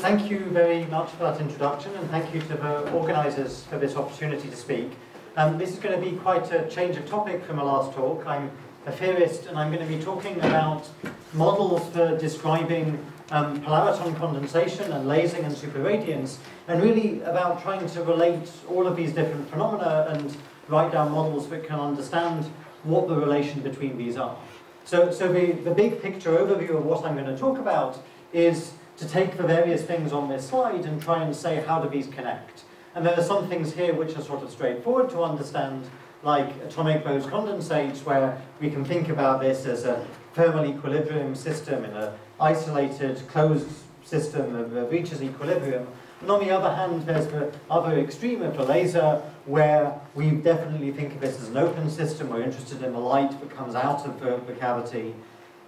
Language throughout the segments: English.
thank you very much for that introduction, and thank you to the organisers for this opportunity to speak. This is going to be quite a change of topic from my last talk. I'm a theorist, and I'm going to be talking about models for describing polariton condensation and lasing and superradiance, and really about trying to relate all of these different phenomena and write down models that can understand what the relation between these are. So the big picture overview of what I'm going to talk about is to take the various things on this slide and try and say how do these connect. And there are some things here which are sort of straightforward to understand, like atomic Bose condensates, where we can think about this as a thermal equilibrium system in an isolated, closed system that reaches equilibrium. And on the other hand, there's the other extreme of the laser, where we definitely think of this as an open system. We're interested in the light that comes out of the cavity.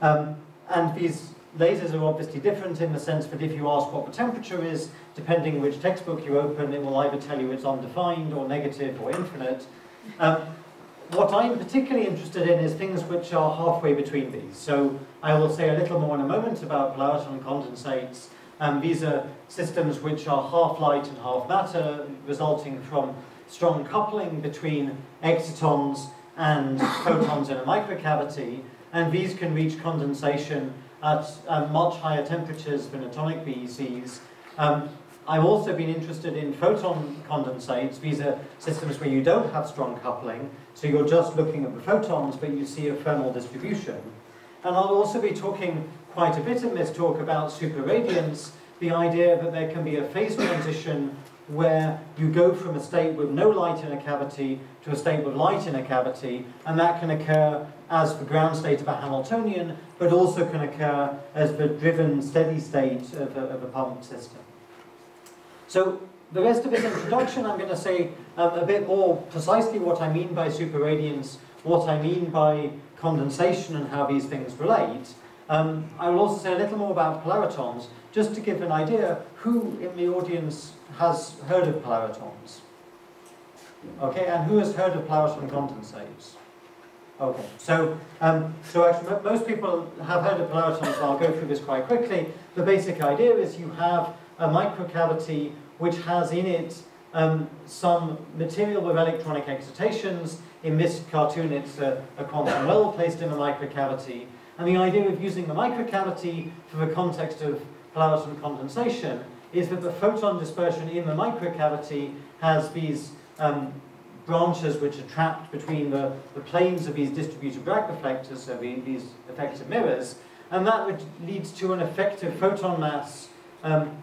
And these lasers are obviously different in the sense that if you ask what the temperature is, depending which textbook you open, it will either tell you it's undefined or negative or infinite. What I'm particularly interested in is things which are halfway between these. So I will say a little more in a moment about polariton condensates. These are systems which are half light and half matter, resulting from strong coupling between excitons and photons in a microcavity, and these can reach condensation at much higher temperatures than atomic BECs. I've also been interested in photon condensates. These are systems where you don't have strong coupling, so you're just looking at the photons, but you see a thermal distribution. And I'll also be talking quite a bit in this talk about superradiance, the idea that there can be a phase transition where you go from a state with no light in a cavity to a state with light in a cavity, and that can occur as the ground state of a Hamiltonian, but also can occur as the driven steady state of a pumped system. So the rest of this introduction, I'm going to say a bit more precisely what I mean by superradiance, what I mean by condensation and how these things relate. I will also say a little more about polaritons, just to give an idea who in the audience has heard of polaritons. Okay, and who has heard of polariton condensates? Okay, so actually most people have heard of polaritons, so I'll go through this quite quickly. The basic idea is you have a microcavity which has in it some material with electronic excitations. In this cartoon it's a quantum well placed in a microcavity. And the idea of using the microcavity for the context of polariton condensation is that the photon dispersion in the microcavity has these branches which are trapped between the planes of these distributed Bragg reflectors, so these effective mirrors, and that leads to an effective photon mass.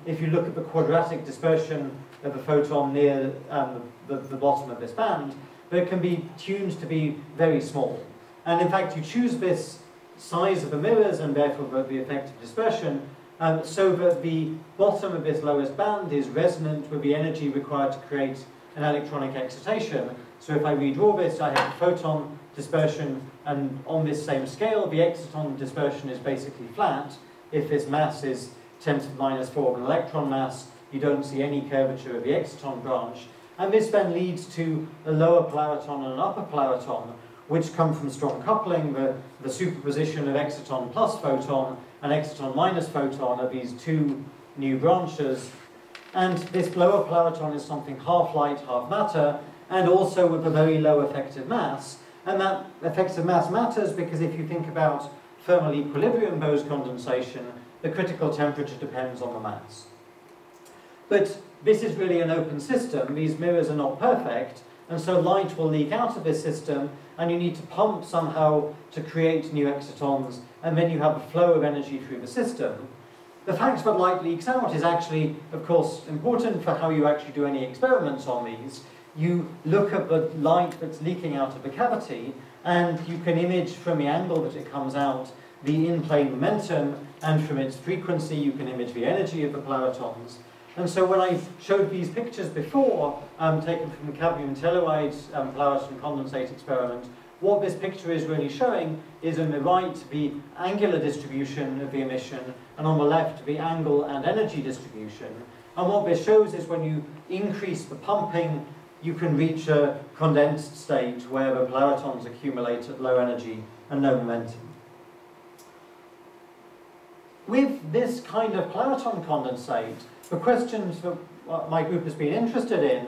If you look at the quadratic dispersion of a photon near the bottom of this band, but it can be tuned to be very small. And in fact, you choose this size of the mirrors and therefore the effective dispersion so that the bottom of this lowest band is resonant with the energy required to create an electronic excitation. So if I redraw this, I have the photon dispersion, and on this same scale, the exciton dispersion is basically flat. If this mass is 10 to the minus 4 of an electron mass, you don't see any curvature of the exciton branch. And this then leads to a lower polariton and an upper polariton, which come from strong coupling, the superposition of exciton plus photon and exciton minus photon of these two new branches. And this lower polariton is something half light, half matter, and also with a very low effective mass. And that effective mass matters because if you think about thermal equilibrium Bose condensation, the critical temperature depends on the mass. But this is really an open system. These mirrors are not perfect, and so light will leak out of this system, and you need to pump somehow to create new excitons, and then you have a flow of energy through the system. The fact that light leaks out is actually, of course, important for how you actually do any experiments on these. You look at the light that's leaking out of the cavity, and you can image from the angle that it comes out the in-plane momentum, and from its frequency you can image the energy of the polaritons. And so when I showed these pictures before, taken from the cadmium telluride polariton condensate experiment, what this picture is really showing is on the right the angular distribution of the emission, and on the left the angle and energy distribution. And what this shows is when you increase the pumping, you can reach a condensed state where the polaritons accumulate at low energy and no momentum. With this kind of polariton condensate, the questions that my group has been interested in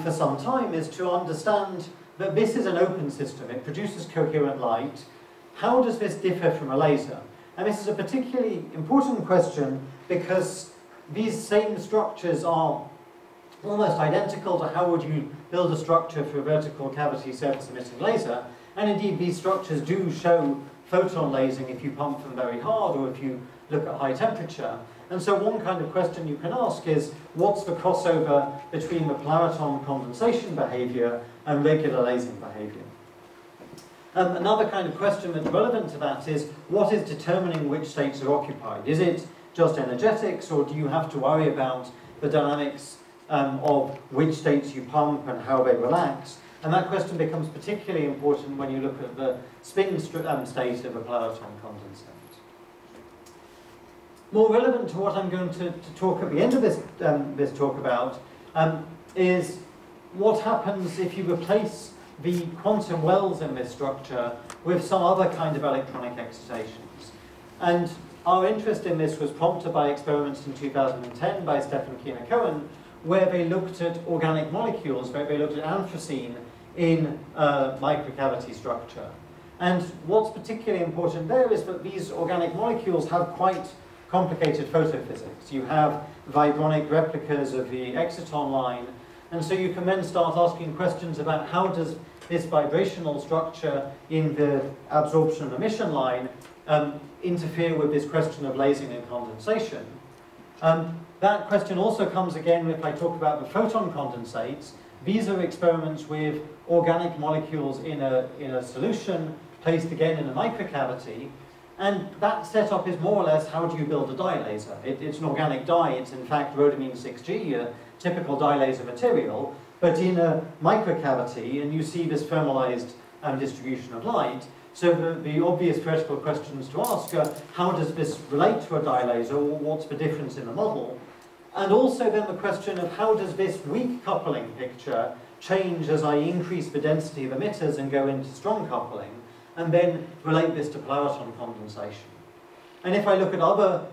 for some time is to understand that this is an open system. It produces coherent light. How does this differ from a laser? And this is a particularly important question because these same structures are almost identical to how would you build a structure for a vertical cavity surface emitting laser. And indeed, these structures do show photon lasing if you pump them very hard or if you look at high temperature. And so one kind of question you can ask is, what's the crossover between the polariton condensation behavior and regular lasing behavior? Another kind of question that's relevant to that is, what is determining which states are occupied? Is it just energetics, or do you have to worry about the dynamics of which states you pump and how they relax? And that question becomes particularly important when you look at the spin state of a polariton condensate. More relevant to what I'm going to talk at the end of this talk about is what happens if you replace the quantum wells in this structure with some other kind of electronic excitations. And our interest in this was prompted by experiments in 2010 by Stephan Keener-Cohen, where they looked at organic molecules, where they looked at anthracene in a microcavity structure. And what's particularly important there is that these organic molecules have quite complicated photophysics. You have vibronic replicas of the exciton line, and so you can then start asking questions about how does this vibrational structure in the absorption and emission line interfere with this question of lasing and condensation. That question also comes again if I talk about the photon condensates. These are experiments with organic molecules in a solution placed again in a microcavity, and that setup is more or less how do you build a dye laser. It's an organic dye, it's in fact rhodamine 6G, a typical dye laser material, but in a microcavity, and you see this thermalized distribution of light. So the obvious theoretical questions to ask are, how does this relate to a dye laser, or what's the difference in the model? And also then the question of how does this weak coupling picture change as I increase the density of emitters and go into strong coupling, and then relate this to polariton condensation. And if I look at other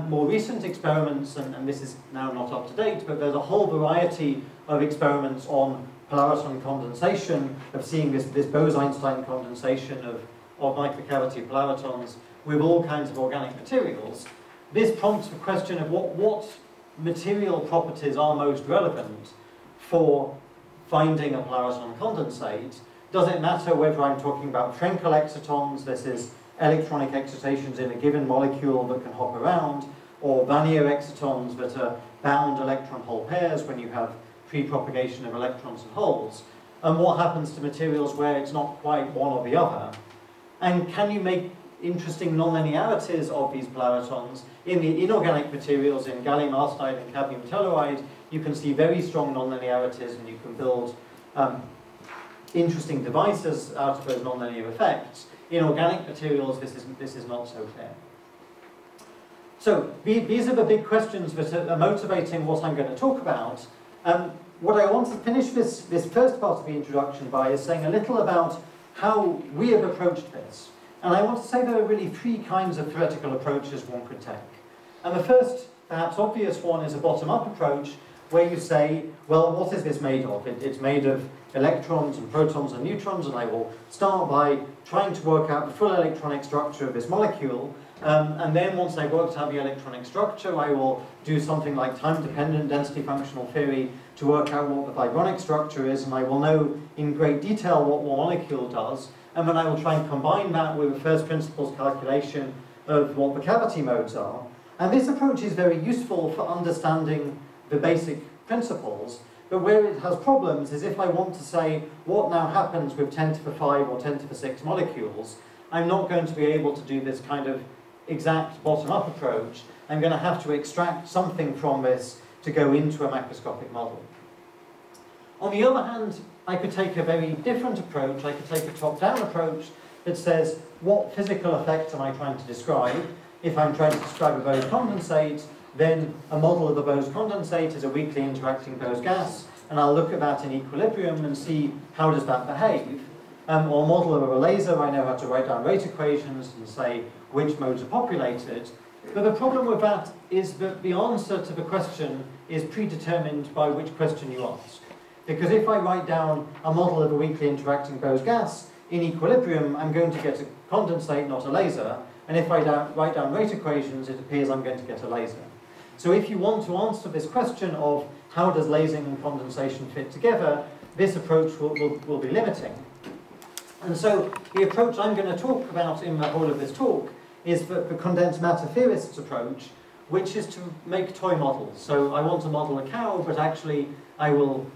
more recent experiments, and this is now not up to date, but there's a whole variety of experiments on polariton condensation, of seeing this Bose-Einstein condensation of microcavity polaritons with all kinds of organic materials. This prompts the question of what material properties are most relevant for finding a polariton condensate. Does it matter whether I'm talking about Frenkel excitons, this is electronic excitations in a given molecule that can hop around, or Vanier excitons that are bound electron-hole pairs when you have pre-propagation of electrons and holes, and what happens to materials where it's not quite one or the other? And can you make interesting nonlinearities of these polaritons? In the inorganic materials, in gallium arsenide and cadmium telluride, you can see very strong nonlinearities, and you can build interesting devices out of those nonlinear effects. In organic materials, this is not so clear. So these are the big questions that are motivating what I'm going to talk about. What I want to finish this first part of the introduction by is saying a little about how we have approached this. And I want to say there are really three kinds of theoretical approaches one could take. And the first, perhaps obvious one, is a bottom-up approach, where you say, well, what is this made of? It's made of electrons and protons and neutrons, and I will start by trying to work out the full electronic structure of this molecule, and then once I've worked out the electronic structure, I will do something like time-dependent density functional theory to work out what the vibronic structure is, and I will know in great detail what one molecule does, and then I will try and combine that with a first principles calculation of what the cavity modes are. And this approach is very useful for understanding the basic principles, but where it has problems is if I want to say what now happens with 10 to the 5 or 10 to the 6 molecules, I'm not going to be able to do this kind of exact bottom-up approach. I'm going to have to extract something from this to go into a macroscopic model. On the other hand, I could take a very different approach. I could take a top-down approach that says, what physical effect am I trying to describe? If I'm trying to describe a Bose condensate, then a model of a Bose condensate is a weakly interacting Bose gas, and I'll look at that in equilibrium and see how does that behave. Or a model of a laser, I know how to write down rate equations and say which modes are populated. But the problem with that is that the answer to the question is predetermined by which question you ask. Because if I write down a model of a weakly interacting Bose gas in equilibrium, I'm going to get a condensate, not a laser. And if I write down rate equations, it appears I'm going to get a laser. So if you want to answer this question of how does lasing and condensation fit together, this approach will be limiting. And so the approach I'm going to talk about in the whole of this talk is the condensed matter theorists approach, which is to make toy models. So I want to model a cow, but actually I will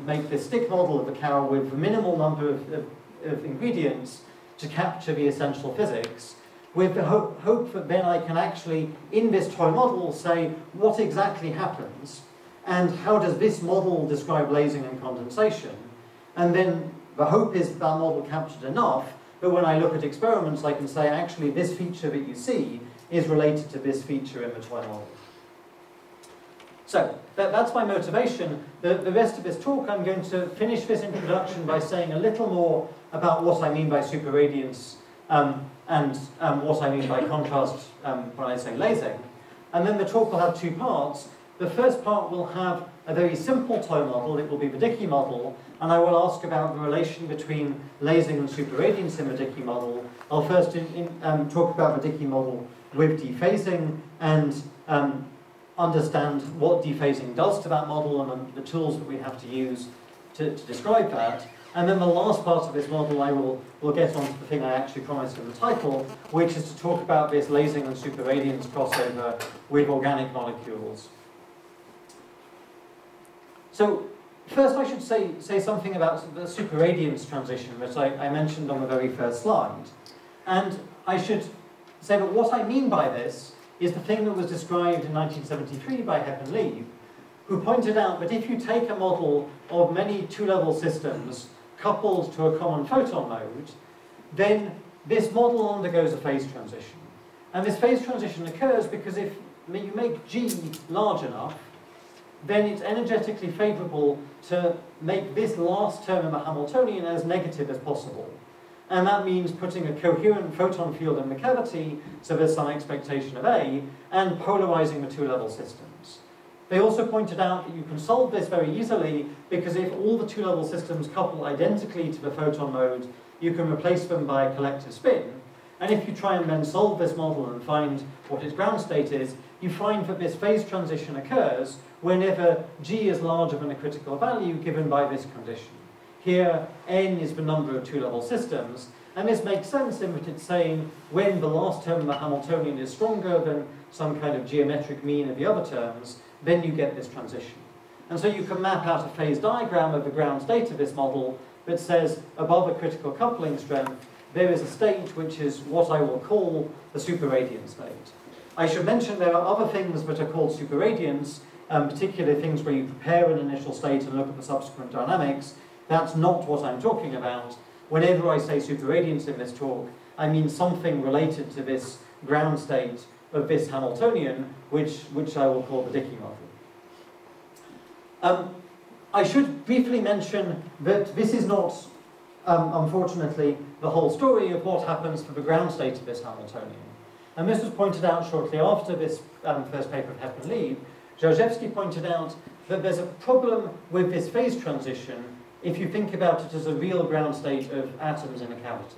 make this stick model of the cow with a minimal number of ingredients to capture the essential physics, with the hope that then I can actually, in this toy model, say what exactly happens, and how does this model describe lasing and condensation. And then the hope is that model captured enough, but when I look at experiments, I can say, actually, this feature that you see is related to this feature in the toy model. So, that's my motivation. The rest of this talk, I'm going to finish this introduction by saying a little more about what I mean by superradiance and what I mean by contrast when I say lasing. And then the talk will have two parts. The first part will have a very simple toy model. It will be the Dickey model, and I will ask about the relation between lasing and superradiance in the Dickey model. I'll first talk about the Dickey model with dephasing and understand what dephasing does to that model and the tools that we have to use to describe that. And then the last part of this model, I will get on to the thing I actually promised in the title, which is to talk about this lasing and superradiance crossover with organic molecules. So first I should say something about the superradiance transition, which I mentioned on the very first slide. And I should say that what I mean by this is the thing that was described in 1973 by Hepp and Lieb, who pointed out that if you take a model of many two-level systems coupled to a common photon mode, then this model undergoes a phase transition. And this phase transition occurs because if you make G large enough, then it's energetically favourable to make this last term in the Hamiltonian as negative as possible. And that means putting a coherent photon field in the cavity, so there's some expectation of A, and polarizing the two-level systems. They also pointed out that you can solve this very easily, because if all the two-level systems couple identically to the photon mode, you can replace them by a collective spin. And if you try and then solve this model and find what its ground state is, you find that this phase transition occurs whenever G is larger than a critical value given by this condition. Here, n is the number of two-level systems, and this makes sense in that it's saying when the last term of the Hamiltonian is stronger than some kind of geometric mean of the other terms, then you get this transition. And so you can map out a phase diagram of the ground state of this model that says above a critical coupling strength, there is a state which is what I will call the superradiance state. I should mention there are other things that are called superradiance, particularly things where you prepare an initial state and look at the subsequent dynamics. That's not what I'm talking about. Whenever I say superradiance in this talk, I mean something related to this ground state of this Hamiltonian, which I will call the Dickey model. I should briefly mention that this is not, unfortunately, the whole story of what happens for the ground state of this Hamiltonian. And this was pointed out shortly after this first paper of Hepp and Lieb. Jarzewski pointed out that there's a problem with this phase transition if you think about it as a real ground state of atoms in a cavity.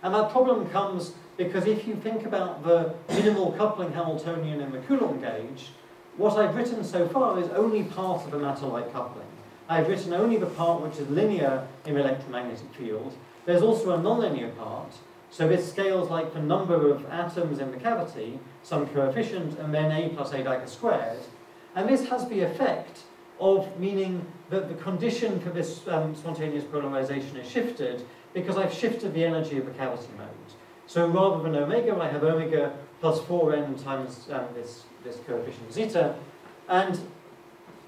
And that problem comes because if you think about the minimal coupling Hamiltonian in the Coulomb gauge, what I've written so far is only part of a matter-like coupling. I've written only the part which is linear in the electromagnetic field. There's also a nonlinear part, so this scales like the number of atoms in the cavity, some coefficient, and then A plus A dagger squared. And this has the effect of meaning that the condition for this spontaneous polarization is shifted because I've shifted the energy of the cavity mode. So rather than omega, I have omega plus 4n times this coefficient zeta. And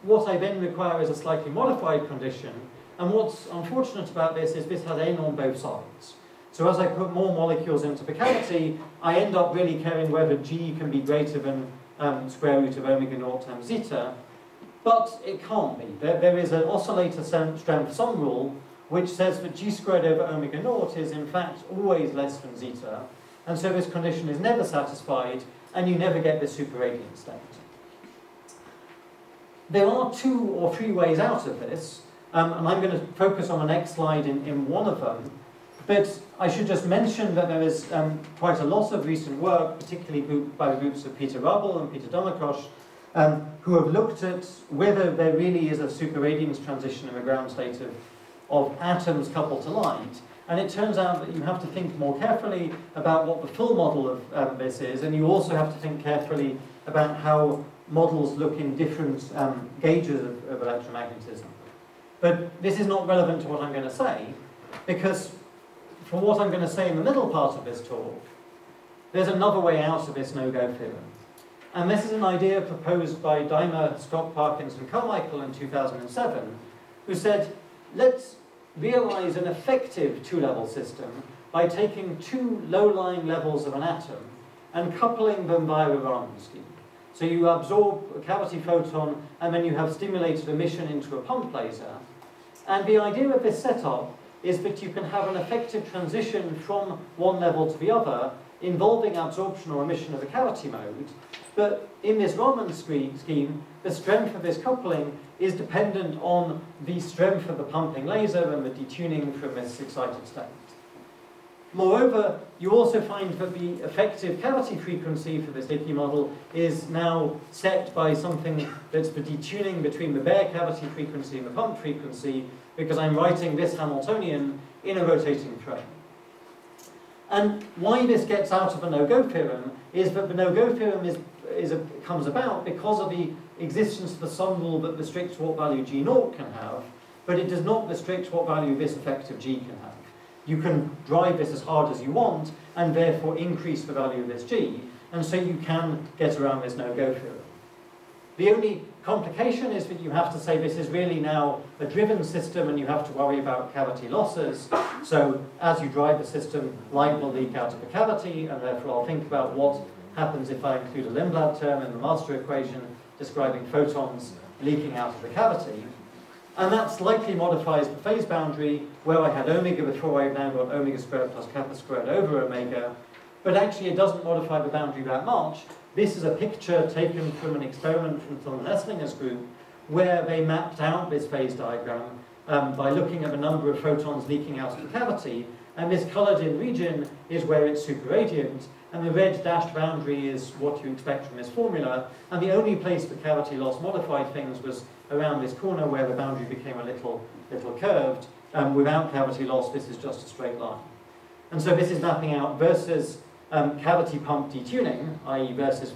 what I then require is a slightly modified condition. And what's unfortunate about this is this has n on both sides. So as I put more molecules into the cavity, I end up really caring whether G can be greater than square root of omega naught times zeta. But it can't be. There is an oscillator strength sum rule which says that G squared over omega naught is in fact always less than zeta. And so this condition is never satisfied. and you never get this superradiant state. There are 2 or 3 ways out of this, and I'm going to focus on the next slide in one of them. But I should just mention that there is quite a lot of recent work, particularly by groups of Peter Rubble and Peter Donikosh, who have looked at whether there really is a superradiance transition in the ground state of atoms coupled to light. And it turns out that you have to think more carefully about what the full model of this is, and you also have to think carefully about how models look in different gauges of electromagnetism. But this is not relevant to what I'm going to say, because for what I'm going to say in the middle part of this talk, there's another way out of this no-go theorem. And this is an idea proposed by Dimer, Scott Parkins, and Carmichael in 2007, who said, let's realize an effective 2-level system by taking 2 low-lying levels of an atom and coupling them via a Raman scheme. So you absorb a cavity photon, and then you have stimulated emission into a pump laser. And the idea of this setup is that you can have an effective transition from one level to the other, involving absorption or emission of the cavity mode. But in this Raman scheme, the strength of this coupling is dependent on the strength of the pumping laser and the detuning from this excited state. Moreover, you also find that the effective cavity frequency for this Hickey model is now set by something that's the detuning between the bare cavity frequency and the pump frequency, because I'm writing this Hamiltonian in a rotating frame. And why this gets out of the no-go theorem is that the no-go theorem comes about because of the existence of the sum rule that restricts what value G0 can have, but it does not restrict what value this effective G can have. You can drive this as hard as you want, and therefore increase the value of this G, and so you can get around this no-go theorem. The only complication is that you have to say this is really now a driven system, and you have to worry about cavity losses. So as you drive the system, light will leak out of the cavity, and therefore I'll think about what happens if I include a Lindblad term in the master equation describing photons leaking out of the cavity. And that slightly modifies the phase boundary, where I had omega before. I've now got omega squared plus kappa squared over omega. But actually it doesn't modify the boundary that much. This is a picture taken from an experiment from Thorne Esslinger's group, where they mapped out this phase diagram by looking at the number of photons leaking out of the cavity. And this coloured in region is where it's superradiant, and the red dashed boundary is what you expect from this formula. And the only place the cavity loss modified things was around this corner, where the boundary became a little curved. Without cavity loss, this is just a straight line. And so this is mapping out versus cavity pump detuning, i.e. versus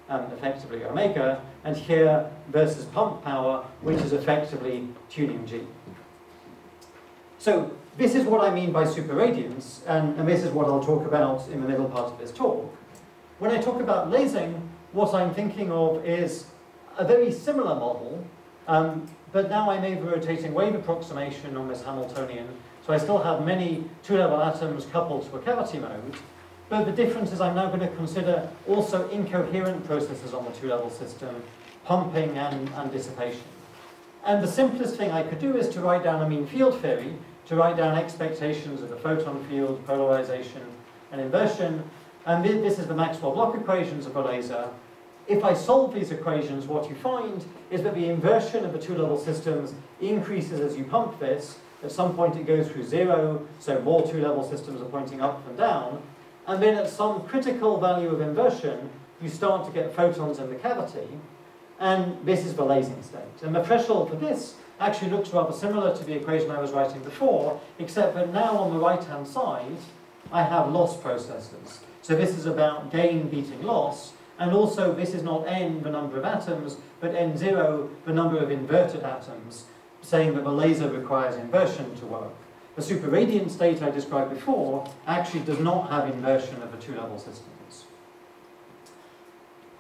effectively omega, and here versus pump power, which is effectively tuning G. So this is what I mean by superradiance, and this is what I'll talk about in the middle part of this talk. When I talk about lasing, what I'm thinking of is a very similar model, but now I made the rotating wave approximation on this Hamiltonian, so I still have many 2-level atoms coupled to a cavity mode, but the difference is I'm now going to consider also incoherent processes on the 2-level system, pumping and dissipation. And the simplest thing I could do is to write down a mean field theory, to write down expectations of the photon field, polarization, and inversion. And this is the Maxwell block equations of a laser. If I solve these equations, what you find is that the inversion of the 2-level systems increases as you pump this. At some point it goes through 0, so more 2-level systems are pointing up and down. And then at some critical value of inversion, you start to get photons in the cavity. And this is the lasing state. And the threshold for this actually looks rather similar to the equation I was writing before, except that now on the right-hand side, I have loss processes. So this is about gain beating loss, and also this is not n, the number of atoms, but n0, the number of inverted atoms, saying that the laser requires inversion to work. The superradiant state I described before actually does not have inversion of the 2-level systems.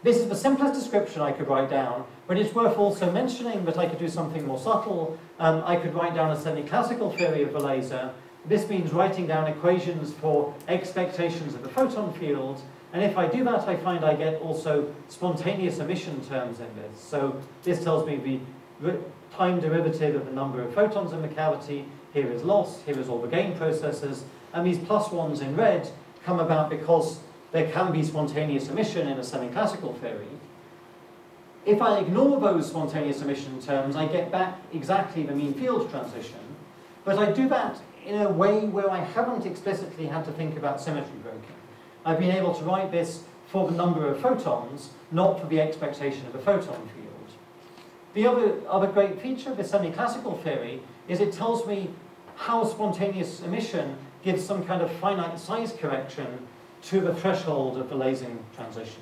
This is the simplest description I could write down, but it's worth also mentioning that I could do something more subtle. I could write down a semi-classical theory of the laser. This means writing down equations for expectations of the photon field, and if I do that, I find I get also spontaneous emission terms in this. So this tells me the time derivative of the number of photons in the cavity. Here is loss, here is all the gain processes, and these plus ones in red come about because there can be spontaneous emission in a semi-classical theory. If I ignore those spontaneous emission terms, I get back exactly the mean field transition, but I do that in a way where I haven't explicitly had to think about symmetry breaking. I've been able to write this for the number of photons, not for the expectation of a photon field. The other great feature of the semi-classical theory is it tells me how spontaneous emission gives some kind of finite size correction to the threshold of the lasing transition.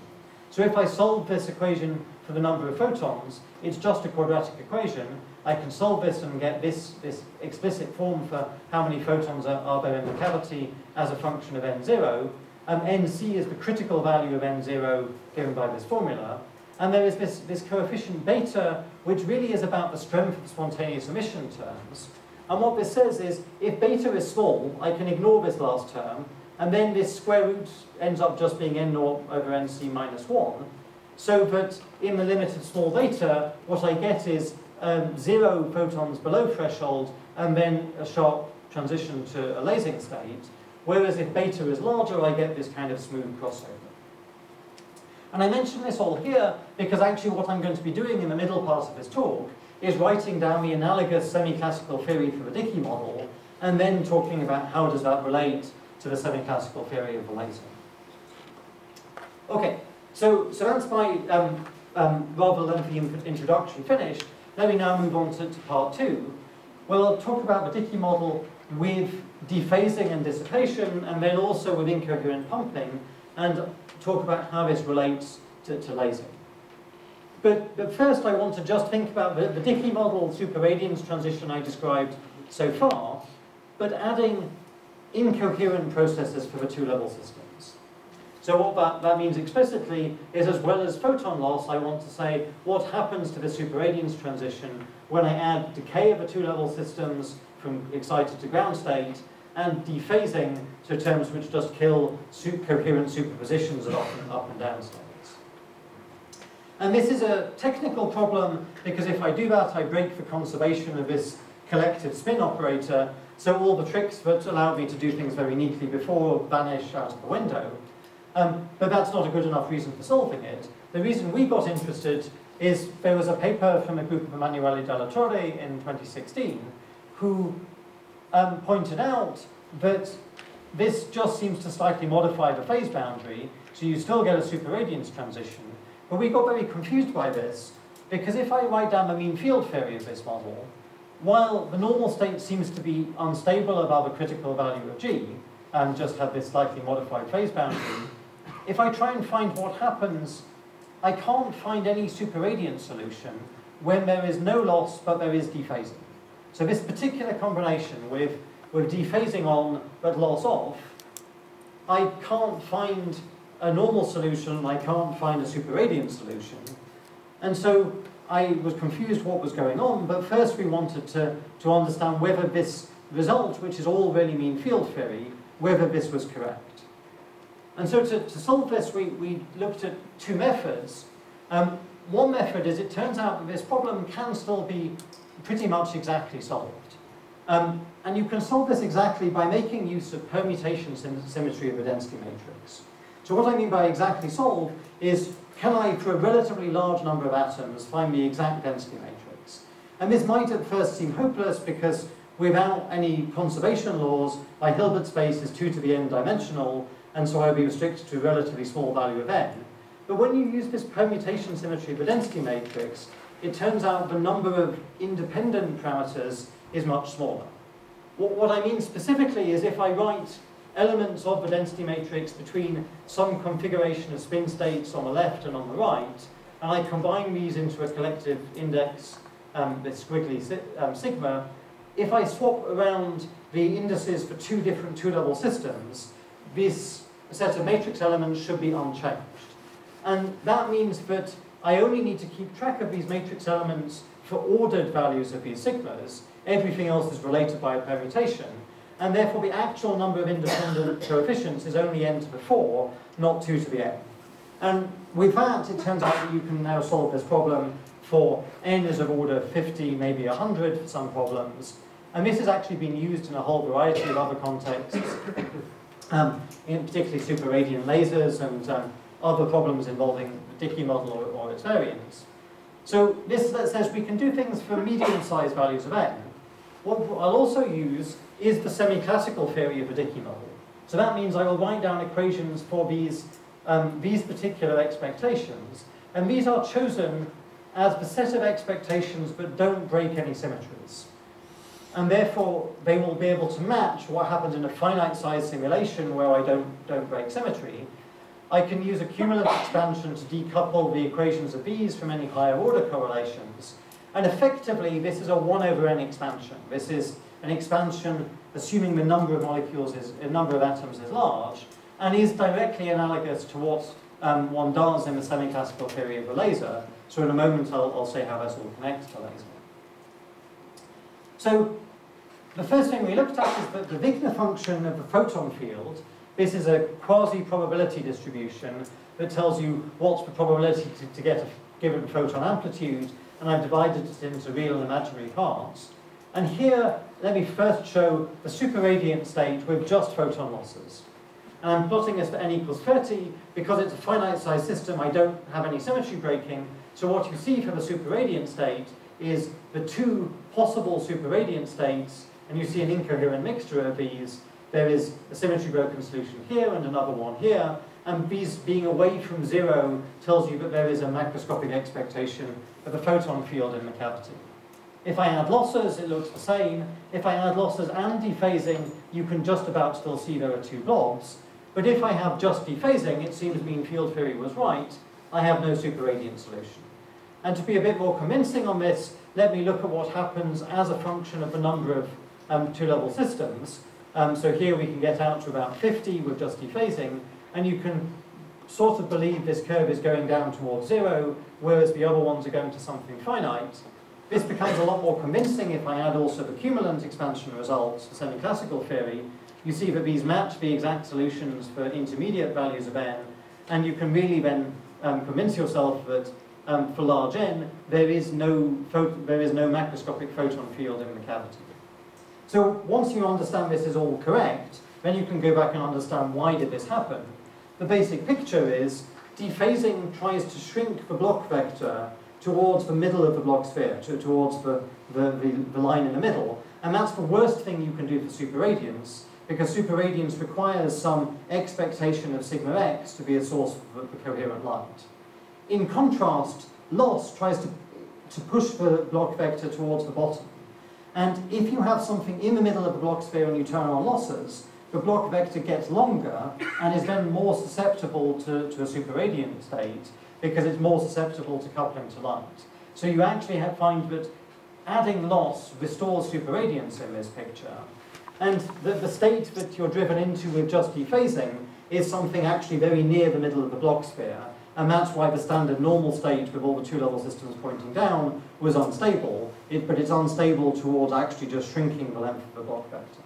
So if I solve this equation for the number of photons, it's just a quadratic equation. I can solve this and get this explicit form for how many photons are there in the cavity as a function of n0. Nc is the critical value of n0 given by this formula. And there is this coefficient beta, which really is about the strength of spontaneous emission terms. And what this says is, if beta is small, I can ignore this last term, and then this square root ends up just being n0 over nc minus 1, so that in the limit of small beta, what I get is 0 photons below threshold, and then a sharp transition to a lasing state, whereas if beta is larger, I get this kind of smooth crossover. And I mention this all here because actually what I'm going to be doing in the middle part of this talk is writing down the analogous semi-classical theory for the Dickey model, and then talking about how does that relate to the semi-classical theory of the laser. Okay, so that's my rather lengthy introduction finished. Let me now move on to part 2, where I'll talk about the Dickey model with dephasing and dissipation, and then also with incoherent pumping, and talk about how this relates to lasing. But first I want to just think about the Dickey model superradiance transition I described so far, but adding incoherent processes for the two-level systems. So what that means explicitly is, as well as photon loss, I want to say what happens to the superradiance transition when I add decay of the two-level systems from excited to ground state, and dephasing, so terms which just kill coherent superpositions of up and down states. And this is a technical problem because if I do that, I break the conservation of this collective spin operator, so all the tricks that allowed me to do things very neatly before vanish out of the window. But that's not a good enough reason for solving it. The reason we got interested is there was a paper from a group of Emanuele Dalla Torre in 2016 who pointed out that this just seems to slightly modify the phase boundary, so you still get a superradiance transition. But we got very confused by this, because if I write down the mean field theory of this model, while the normal state seems to be unstable above a critical value of G, and just have this slightly modified phase boundary, if I try and find what happens, I can't find any superradiance solution when there is no loss, but there is dephasing. So this particular combination with dephasing on, but loss off, I can't find a normal solution, I can't find a superradiance solution. And so I was confused what was going on, but first we wanted to understand whether this result, which is all really mean field theory, whether this was correct. And so to solve this, we looked at two methods. One method is it turns out that this problem can still be pretty much exactly solved. And you can solve this exactly by making use of permutation symmetry of the density matrix. So what I mean by exactly solve is, can I, for a relatively large number of atoms, find the exact density matrix? And this might at first seem hopeless because without any conservation laws, my Hilbert space is 2 to the n dimensional, and so I'll be restricted to a relatively small value of n. But when you use this permutation symmetry of the density matrix, it turns out the number of independent parameters is much smaller. What I mean specifically is if I write elements of the density matrix between some configuration of spin states on the left and on the right, and I combine these into a collective index, this squiggly sigma, if I swap around the indices for two different two-level systems, this set of matrix elements should be unchanged. And that means that I only need to keep track of these matrix elements for ordered values of these sigmas. Everything else is related by a permutation. And therefore the actual number of independent coefficients is only n to the 4, not 2 to the n. And with that, it turns out that you can now solve this problem for n is of order 50, maybe 100 for some problems. And this has actually been used in a whole variety of other contexts. in particularly superradiant lasers and other problems involving the Dickey model or its variants. So this says we can do things for medium-sized values of n. What I'll also use is the semi-classical theory of the Dickey model. So that means I will write down equations for these particular expectations, and these are chosen as the set of expectations that don't break any symmetries. And therefore, they will be able to match what happens in a finite-sized simulation where I don't break symmetry. I can use a cumulative expansion to decouple the equations of these from any higher order correlations. And effectively, this is a 1 over n expansion. This is an expansion assuming the number of molecules the number of atoms is large, and is directly analogous to what one does in the semi-classical theory of the laser. So in a moment, I'll say how this all connects to laser. So the first thing we looked at is that the Wigner function of the photon field. This is a quasi-probability distribution that tells you what's the probability to get a given photon amplitude, and I've divided it into real and imaginary parts. And here, let me first show the superradiant state with just photon losses. And I'm plotting this for n equals 30, because it's a finite-sized system, I don't have any symmetry breaking, so what you see for the superradiant state is the two possible superradiant states, and you see an incoherent mixture of these. There is a symmetry-broken solution here and another one here, and these being away from 0 tells you that there is a macroscopic expectation of the photon field in the cavity. If I add losses, it looks the same. If I add losses and dephasing, you can just about still see there are two blobs. But if I have just dephasing, it seems mean field theory was right, I have no superradiant solution. And to be a bit more convincing on this, let me look at what happens as a function of the number of two-level systems. So here we can get out to about 50 with just dephasing, and you can sort of believe this curve is going down towards 0, whereas the other ones are going to something finite. This becomes a lot more convincing if I add also the cumulant expansion results for semi-classical theory. You see that these match the exact solutions for intermediate values of n, and you can really then convince yourself that for large n, there is no macroscopic photon field in the cavity. So once you understand this is all correct, then you can go back and understand why did this happen. The basic picture is dephasing tries to shrink the Bloch vector towards the middle of the Bloch sphere, towards the line in the middle, and that's the worst thing you can do for superradiance, because superradiance requires some expectation of sigma x to be a source of the coherent light. In contrast, loss tries to push the Bloch vector towards the bottom. And if you have something in the middle of the Bloch sphere and you turn on losses, the Bloch vector gets longer and is then more susceptible to a superradiant state because it's more susceptible to coupling to light. So you actually find that adding loss restores superradiance in this picture. And the state that you're driven into with just dephasing is something actually very near the middle of the Bloch sphere. And that's why the standard normal state with all the two-level systems pointing down was unstable, but it's unstable towards actually just shrinking the length of the Bloch vector.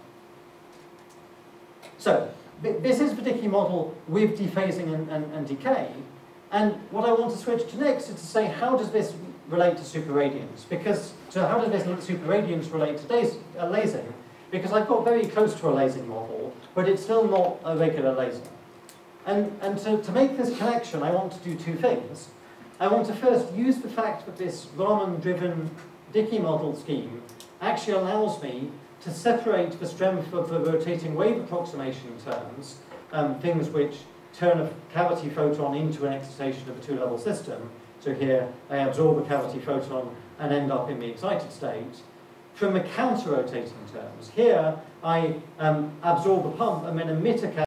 So, this is the Dickey model with dephasing and decay. And what I want to switch to next is to say, how does this relate to superradiance? So how does this superradiance relate to lasing? Because I've got very close to a lasing model, but it's still not a regular laser. And to make this connection, I want to do two things. I want to first use the fact that this Raman-driven Dickey model scheme actually allows me to separate the strength of the rotating wave approximation terms, things which turn a cavity photon into an excitation of a two-level system. So here I absorb a cavity photon and end up in the excited state. From the counter-rotating terms, here I absorb a pump and then emit a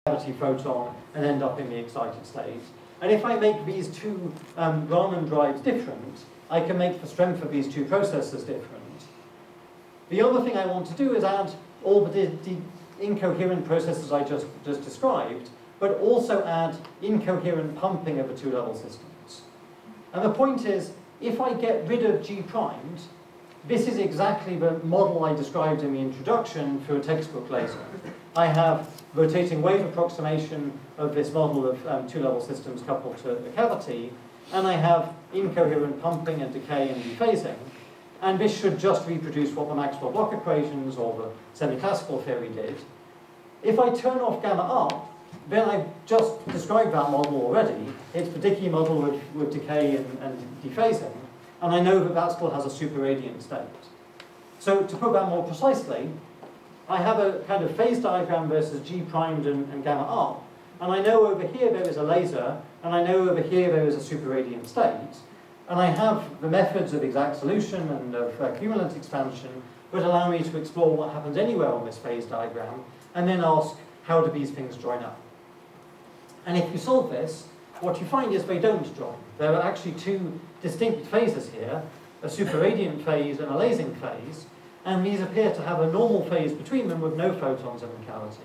cavity photon and end up in the excited state. And if I make these two Raman drives different, I can make the strength of these two processes different. The other thing I want to do is add all the incoherent processes I just described, but also add incoherent pumping of the two-level systems. And the point is, if I get rid of G primed, this is exactly the model I described in the introduction for a textbook laser. I have rotating wave approximation of this model of two-level systems coupled to the cavity, and I have incoherent pumping and decay and dephasing. And this should just reproduce what the Maxwell-Bloch equations or the semi-classical theory did. if I turn off gamma up, then I've just described that model already. It's the Dickey model with decay and dephasing, and I know that that still has a superradiant state. So to put that more precisely, I have a kind of phase diagram versus G primed and gamma up, and I know over here there is a laser, and I know over here there is a superradiant state, and I have the methods of exact solution and of cumulant expansion that allow me to explore what happens anywhere on this phase diagram, and then ask, how do these things join up? And if you solve this, what you find is they don't join. There are actually two distinct phases here, a superradiant phase and a lasing phase, and these appear to have a normal phase between them with no photons in the cavity.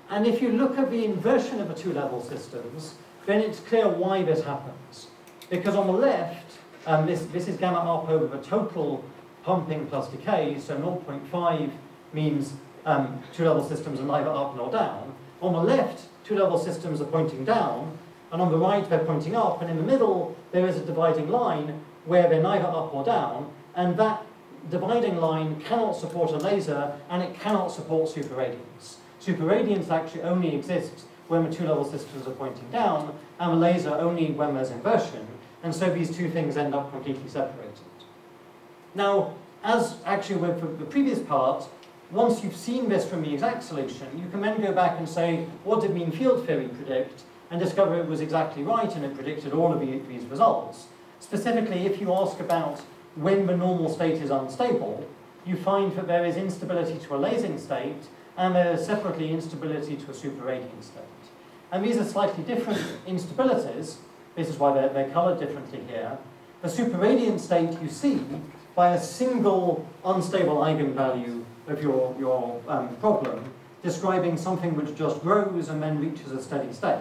And if you look at the inversion of the two-level systems, then it's clear why this happens. Because on the left, this is gamma up over the total pumping plus decay, so 0.5 means two-level systems are neither up nor down. On the left, two-level systems are pointing down, and on the right they're pointing up, and in the middle there is a dividing line where they're neither up or down, and that dividing line cannot support a laser, and it cannot support superradiance. Superradiance actually only exists when the two-level systems are pointing down, and the laser only when there's inversion, and so these two things end up completely separated. Now, as actually with the previous part, once you've seen this from the exact solution, you can then go back and say, what did mean field theory predict? And discover it was exactly right, and it predicted all of these results. Specifically, if you ask about when the normal state is unstable, you find that there is instability to a lasing state, and there is separately instability to a superradiant state. And these are slightly different instabilities. This is why they're colored differently here. The superradiant state you see by a single unstable eigenvalue of your problem, describing something which just grows and then reaches a steady state.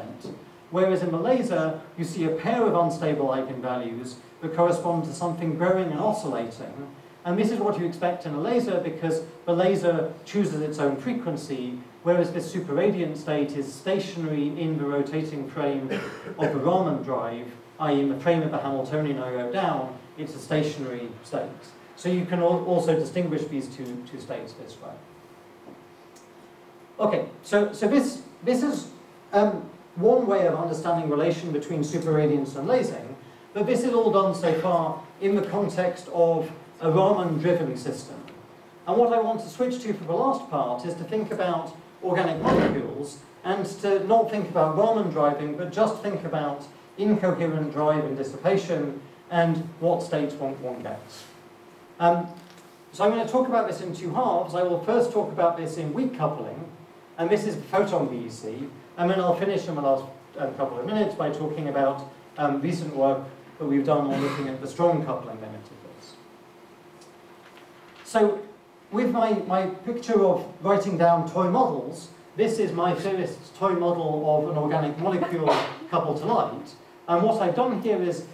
Whereas in the laser, you see a pair of unstable eigenvalues that correspond to something growing and oscillating. And this is what you expect in a laser, because the laser chooses its own frequency, whereas this superradiant state is stationary in the rotating frame of the Raman drive, i.e. in the frame of the Hamiltonian I wrote down, it's a stationary state. So you can also distinguish these two states this way. Okay, so this is one way of understanding relation between superradiance and lasing, but this is all done so far in the context of a Raman-driven system. And what I want to switch to for the last part is to think about organic molecules, and to not think about Raman driving, but just think about incoherent drive and dissipation, and what states one gets. So I'm going to talk about this in two halves. I will first talk about this in weak coupling, and this is photon BEC, and then I'll finish in the last couple of minutes by talking about recent work that we've done on looking at the strong coupling limit of this. So with my picture of writing down toy models, this is my Theorists' toy model of an organic molecule coupled to light, and what I've done here is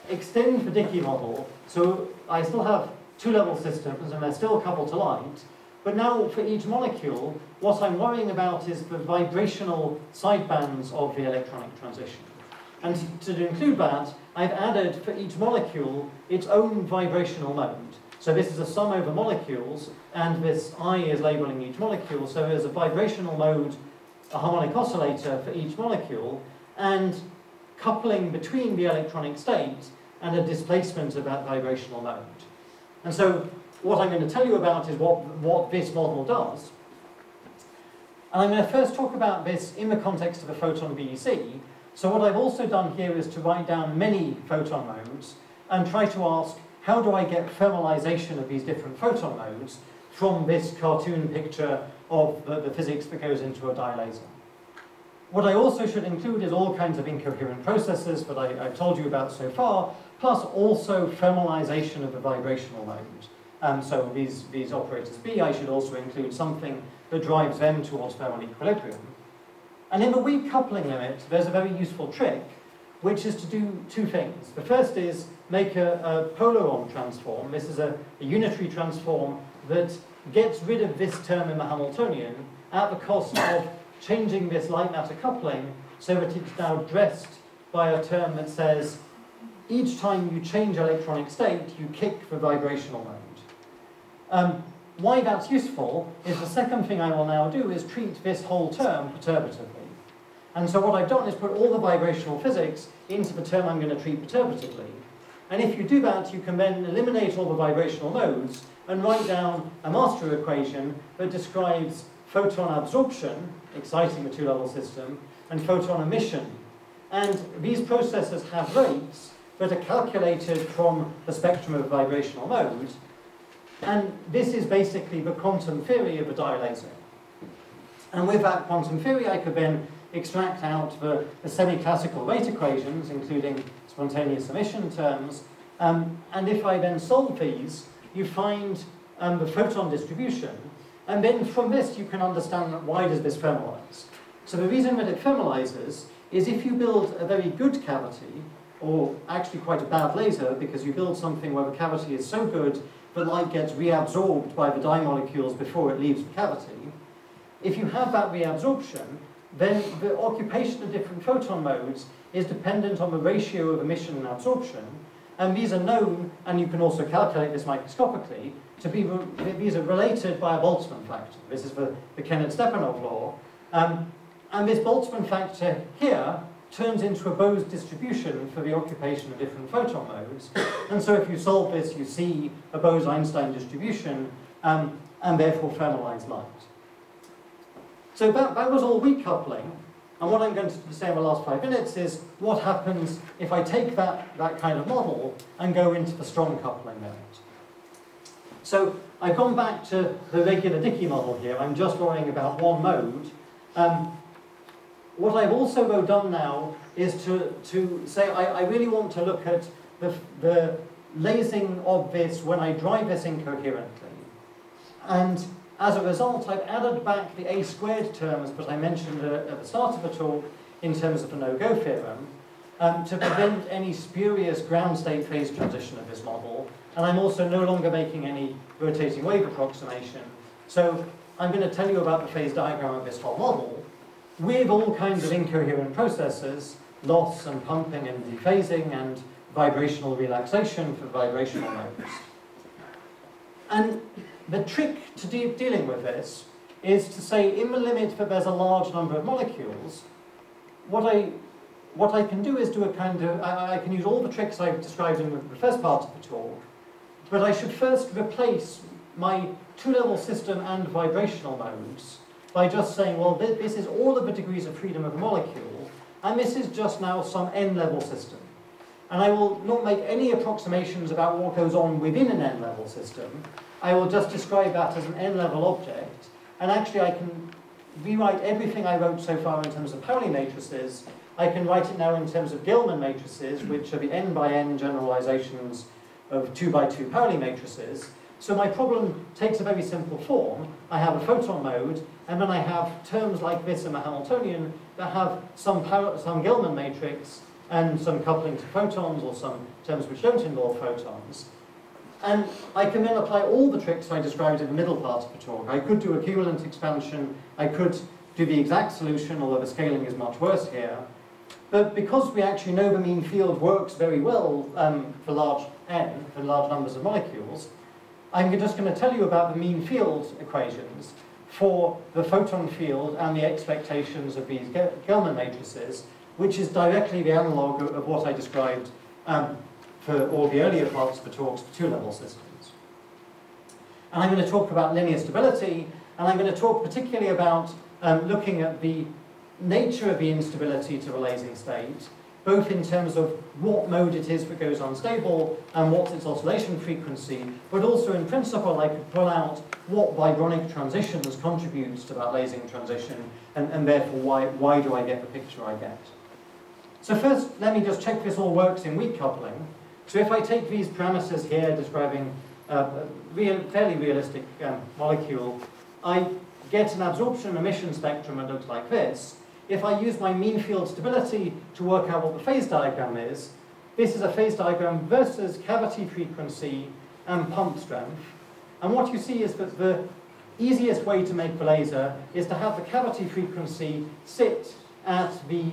extend the Dickey model, so I still have two-level systems and they're still coupled to light, but now for each molecule, what I'm worrying about is the vibrational sidebands of the electronic transition. And to include that, I've added for each molecule its own vibrational mode. So this is a sum over molecules, and this I is labeling each molecule, so there's a vibrational mode, a harmonic oscillator for each molecule, and coupling between the electronic state and a displacement of that vibrational mode. And so what I'm going to tell you about is what this model does. And I'm going to first talk about this in the context of a photon BEC. So what I've also done here is to write down many photon modes and try to ask, how do I get thermalization of these different photon modes from this cartoon picture of the physics that goes into a dye laser? What I also should include is all kinds of incoherent processes that I've told you about so far, plus also thermalization of the vibrational mode. So these operators B, I should also include something that drives them towards thermal equilibrium. And in the weak coupling limit, there's a very useful trick, which is to do two things. The first is make a polaron transform. This is a unitary transform that gets rid of this term in the Hamiltonian at the cost of changing this light matter coupling so that it's now dressed by a term that says each time you change electronic state, you kick the vibrational mode. why that's useful is the second thing I will now do is treat this whole term perturbatively. And so what I've done is put all the vibrational physics into the term I'm going to treat perturbatively. And if you do that, you can then eliminate all the vibrational modes and write down a master equation that describes photon absorption, exciting the two-level system, and photon emission. And these processes have rates that are calculated from the spectrum of vibrational modes. And this is basically the quantum theory of a dye laser. And with that quantum theory, I could then extract out the semi-classical rate equations, including spontaneous emission terms. And if I then solve these, you find the photon distribution. And then from this, you can understand why does this thermalize. So the reason that it thermalizes is if you build a very good cavity, or actually quite a bad laser, because you build something where the cavity is so good that light gets reabsorbed by the dye molecules before it leaves the cavity. If you have that reabsorption, then the occupation of different photon modes is dependent on the ratio of emission and absorption, and these are known, and you can also calculate this microscopically, to be these are related by a Boltzmann factor. This is the Kennett-Stepanov law, and this Boltzmann factor here turns into a Bose distribution for the occupation of different photon modes. And so if you solve this, you see a Bose-Einstein distribution, and therefore thermalize light. So that was all weak coupling. And what I'm going to say in the last 5 minutes is what happens if I take that kind of model and go into the strong coupling mode. So I've gone back to the regular Dickey model here. I'm just worrying about one mode. What I've also done now is to say I really want to look at the lasing of this when I drive this incoherently. And as a result, I've added back the A squared terms that I mentioned at the start of the talk in terms of the no-go theorem to prevent any spurious ground state phase transition of this model. And I'm also no longer making any rotating wave approximation. So I'm going to tell you about the phase diagram of this whole model with all kinds of incoherent processes, loss and pumping and dephasing and vibrational relaxation for vibrational modes. And the trick to dealing with this is to say, in the limit that there's a large number of molecules, what I can do is do a kind of, I can use all the tricks I've described in the first part of the talk, but I should first replace my two-level system and vibrational modes by just saying, well, this is all of the degrees of freedom of a molecule, and this is just now some n-level system. And I will not make any approximations about what goes on within an n-level system. I will just describe that as an n-level object, and actually I can rewrite everything I wrote so far in terms of Pauli matrices. I can write it now in terms of Gilman matrices, which are the n by n generalizations of 2 by 2 Pauli matrices. So my problem takes a very simple form. I have a photon mode, and then I have terms like this in the Hamiltonian that have some Gilman matrix and some coupling to photons, or some terms which don't involve photons. And I can then apply all the tricks I described in the middle part of the talk. I could do equivalent expansion, I could do the exact solution, although the scaling is much worse here. But because we actually know the mean field works very well for large n, for large numbers of molecules, I'm just going to tell you about the mean field equations for the photon field and the expectations of these Gilman matrices, which is directly the analog of what I described for all the earlier parts of the talks for two-level systems. And I'm going to talk about linear stability, and I'm going to talk particularly about looking at the nature of the instability to the lasing state, both in terms of what mode it is that goes unstable and what's its oscillation frequency, but also in principle I could pull out what vibronic transitions contributes to that lasing transition, and therefore why do I get the picture I get. So first, let me just check this all works in weak coupling. So if I take these parameters here describing a fairly realistic molecule, I get an absorption emission spectrum that looks like this. If I use my mean field stability to work out what the phase diagram is, this is a phase diagram versus cavity frequency and pump strength. And what you see is that the easiest way to make the laser is to have the cavity frequency sit at the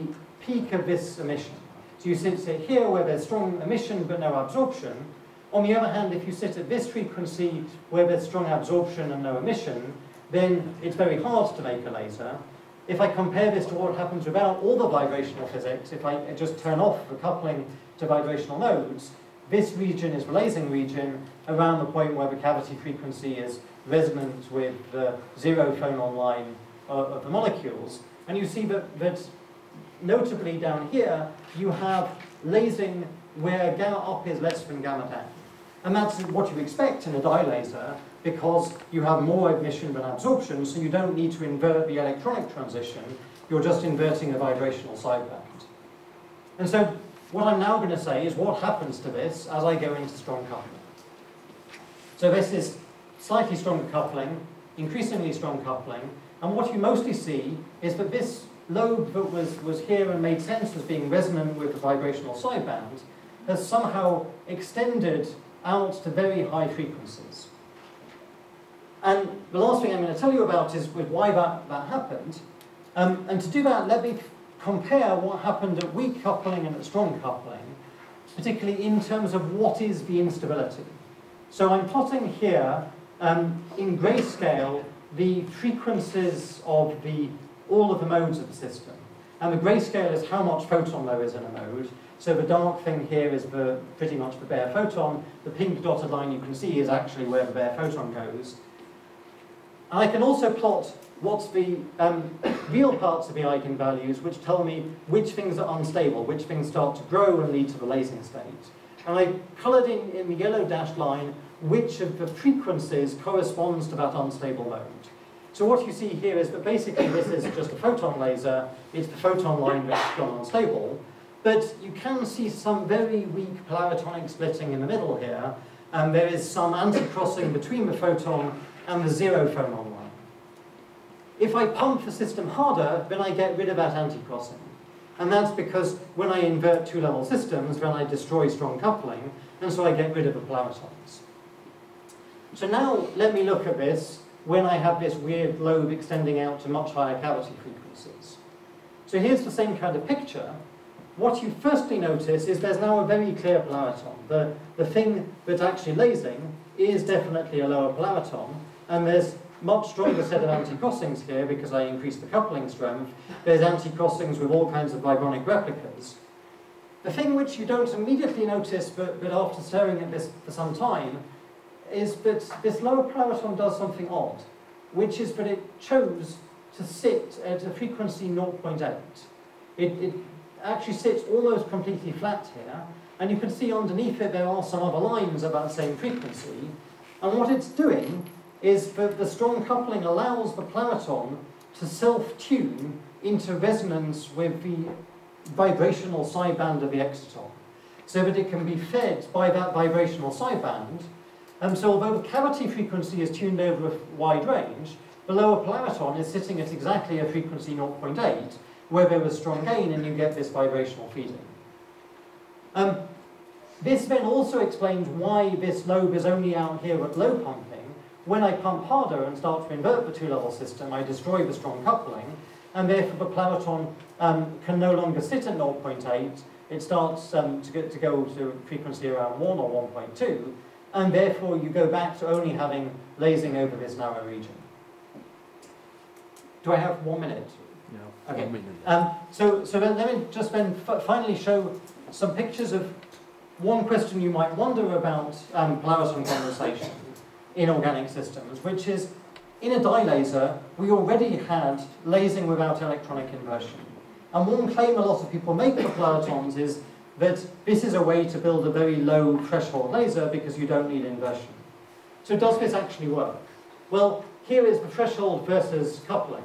peak of this emission. So you sit here where there's strong emission but no absorption. On the other hand, if you sit at this frequency where there's strong absorption and no emission, then it's very hard to make a laser. If I compare this to what happens without all the vibrational physics, if I just turn off the coupling to vibrational modes, this region is the lasing region around the point where the cavity frequency is resonant with the zero phonon line of the molecules. And you see that notably down here, you have lasing where gamma up is less than gamma down. And that's what you expect in a dye laser, because you have more emission than absorption, so you don't need to invert the electronic transition, you're just inverting the vibrational sideband. And so what I'm now going to say is what happens to this as I go into strong coupling. So this is slightly stronger coupling, increasingly strong coupling, and what you mostly see is that this lobe that was here and made sense as being resonant with the vibrational sideband has somehow extended out to very high frequencies. And the last thing I'm going to tell you about is why that happened. And to do that, let me compare what happened at weak coupling and at strong coupling, particularly in terms of what is the instability. So I'm plotting here, in grayscale, the frequencies of all of the modes of the system. And the grayscale is how much photon there is in a mode. So the dark thing here is pretty much the bare photon. The pink dotted line you can see is actually where the bare photon goes. And I can also plot what's the real parts of the eigenvalues, which tell me which things are unstable, which things start to grow and lead to the lasing state. And I coloured in the yellow dashed line which of the frequencies corresponds to that unstable mode. So what you see here is that basically this is just a photon laser, it's the photon line that's gone unstable, but you can see some very weak polaritonic splitting in the middle here, and there is some anti-crossing between the photon and the zero phonon line. If I pump the system harder, then I get rid of that anti-crossing. And that's because when I invert two-level systems, then I destroy strong coupling, and so I get rid of the polaritons. So now let me look at this when I have this weird lobe extending out to much higher cavity frequencies. So here's the same kind of picture. What you firstly notice is there's now a very clear polariton. The thing that's actually lasing is definitely a lower polariton, and there's much stronger set of anti-crossings here because I increased the coupling strength. There's anti-crossings with all kinds of vibronic replicas. The thing which you don't immediately notice, but after staring at this for some time, is that this lower polariton does something odd, which is that it chose to sit at a frequency 0.8. It actually sits almost completely flat here, and you can see underneath it there are some other lines at that same frequency, and what it's doing is that the strong coupling allows the polariton to self-tune into resonance with the vibrational sideband of the exciton, so that it can be fed by that vibrational sideband. So although the cavity frequency is tuned over a wide range, the lower polariton is sitting at exactly a frequency 0.8, where there was strong gain and you get this vibrational feeding. This then also explains why this lobe is only out here at low pumping. When I pump harder and start to invert the two-level system, I destroy the strong coupling, and therefore the polariton can no longer sit at 0.8. It starts to go to a frequency around 1 or 1.2, and therefore you go back to only having lasing over this narrow region. Do I have 1 minute? Yeah, okay. 1 minute. So then let me just finally show some pictures of one question you might wonder about polariton condensation in organic systems, which is, in a dye laser, we already had lasing without electronic inversion. And one claim a lot of people make for polaritons is that this is a way to build a very low threshold laser because you don't need inversion. So does this actually work? Well, here is the threshold versus coupling.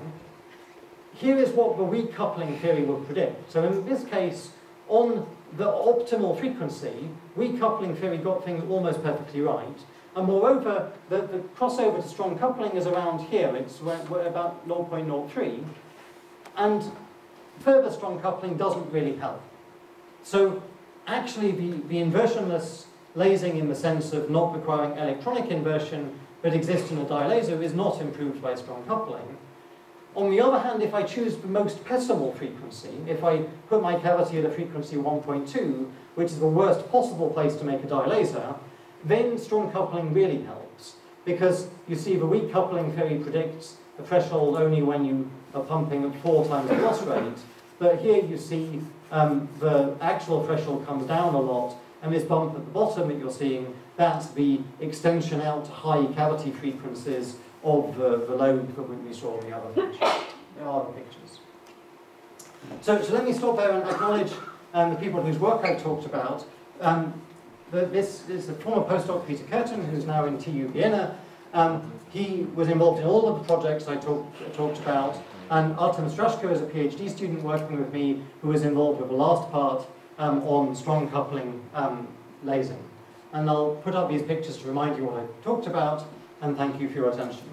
Here is what the weak coupling theory would predict. So in this case, on the optimal frequency, weak coupling theory got things almost perfectly right. And moreover, the crossover to strong coupling is around here. It's about 0.03. And further strong coupling doesn't really help. So actually the inversionless lasing in the sense of not requiring electronic inversion but exists in a dye laser is not improved by strong coupling. On the other hand, if I choose the most pessimal frequency, if I put my cavity at a frequency 1.2, which is the worst possible place to make a dye laser, then strong coupling really helps, because you see the weak coupling theory predicts the threshold only when you are pumping at 4 times the loss rate, but here you see the actual threshold comes down a lot, and this bump at the bottom that you're seeing, that's the extension out to high cavity frequencies of the load that we saw in the other pictures. So let me stop there and acknowledge the people whose work I've talked about. This is a former postdoc, Peter Curtin, who's now in TU Vienna. He was involved in all of the projects I talked about, and Artem Strashko is a PhD student working with me who was involved with the last part on strong coupling lasing. And I'll put up these pictures to remind you what I talked about, and thank you for your attention.